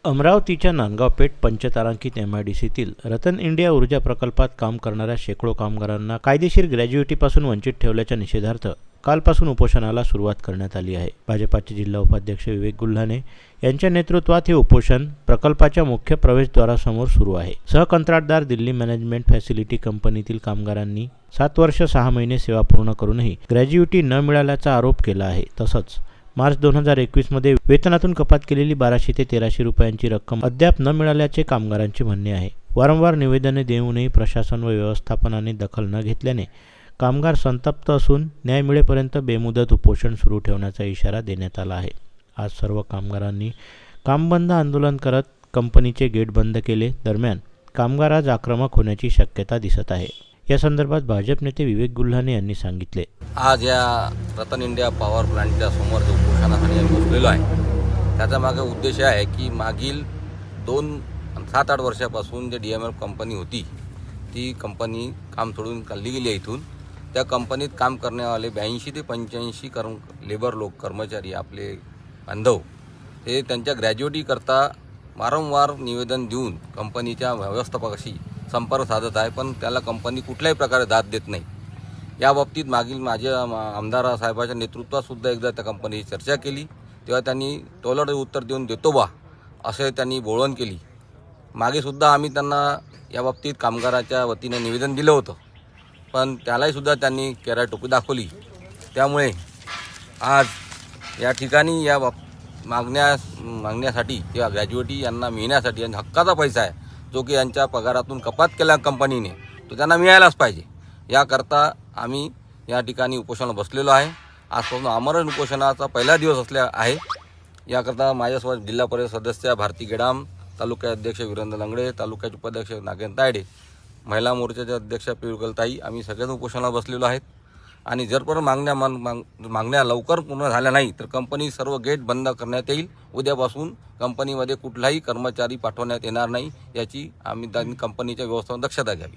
अमरावतीच्या नांदगाव पेठ पंचतारांकित MIDCतील रतन इंडिया ऊर्जा प्रकल्पात काम करणाऱ्या शेकडो कामगारांना कायदेशीर ग्रॅज्युइटीपासून वंचित ठेवल्याच्या निषेधार्थ कालपासून उपोषणाला सुरुवात करण्यात आली आहे। भाजपाचे जिल्हा उपाध्यक्ष विवेक गुल्हाने यांच्या नेतृत्वात हे उपोषण प्रकल्पाच्या मुख्य प्रवेशद्वारासमोर सुरू आहे। सहकंत्राटदार दिल्ली मॅनेजमेंट फॅसिलिटी कंपनीतील कामगारांनी 7 वर्ष 6 महिने सेवा पूर्ण करूनही ग्रॅज्युइटी न मिळाल्याचा आरोप केला आहे। तसंच मार्च 2021 मध्ये वेतनातून कपात केलेली 1200 ते 1300 रुपयांची रक्कम अद्याप न मिळाल्याचे कामगारांचे म्हणणे आहे। वारंवार निवेदने देऊनही प्रशासन व व्यवस्थापनाने दखल न घेतल्याने कामगार संतप्त असून न्याय मिळेपर्यंत बेमुदत उपोषण सुरू ठेवण्याचा इशारा देण्यात आला आहे। आज सर्व कामगारांनी कामबंद आंदोलन करत कंपनीचे गेट बंद केले। दरम्यान कामगार आज आक्रमक होण्याची शक्यता दिसत आहे। या संदर्भात भाजप नेते विवेक गुल्हाने यांनी सांगितले, आज या रतन इंडिया पॉवर प्लांटच्या समोर जो उपोषणासाठी आम्ही बसलेलो आहे त्याचा मागे उद्देश आहे की मागील 7-8 वर्षापासून जे DMF कंपनी होती ती कंपनी काम सोडून काढली गेली इथून। त्या कंपनीत काम करण्यावाले 82 ते 85 लेबर लोक कर्मचारी आपले बांधव हे त्यांच्या ग्रॅज्युएटी करता वारंवार निवेदन देऊन कंपनीच्या व्यवस्थापकाशी संपर्क साधत आहे, पण त्याला कंपनी कुठल्याही प्रकारे दाद देत नाही। या बाबतीत मागील माझ्या आमदार साहेबांच्या नेतृत्वात सुद्धा एकदा त्या कंपनीची चर्चा केली, तेव्हा त्यांनी टोलट उत्तर देऊन देतो बा असे त्यांनी बोळवण केली। मागे सुद्धा आम्ही त्यांना या बाबतीत कामगाराच्या वतीने निवेदन दिलं होतं, पण त्यालाही सुद्धा त्यांनी केरा टोपी दाखवली। त्यामुळे आज या ठिकाणी या मागण्यासाठी किंवा ग्रॅज्युएटी यांना मिळण्यासाठी आणि हक्काचा पैसा आहे जो की यांच्या पगारातून कपात केला कंपनीने तो त्यांना मिळायलाच पाहिजे, याकरता आम्ही या ठिकाणी उपोषणाला बसलेलो आहे। आजपासून आमरण उपोषणाचा पहिला दिवस असल्या आहे। याकरता माझ्यासोबत जिल्हा परिषद सदस्य भारती गेडाम, तालुका अध्यक्ष वीरेंद्र लंगडे, तालुक्याचे उपाध्यक्ष नागेंद्र तायडे, महिला मोर्चाचे अध्यक्ष पियुगलताई आम्ही सगळेच उपोषणाला बसलेलो आहेत। आणि जर पण मागण्या लवकर पूर्ण झाल्या नाही तर कंपनी सर्व गेट बंद करण्यात येईल। उद्यापासून कंपनीमध्ये कुठलाही कर्मचारी पाठवण्यात येणार नाही याची आम्ही कंपनीच्या व्यवस्थापन दक्षता घ्यावी।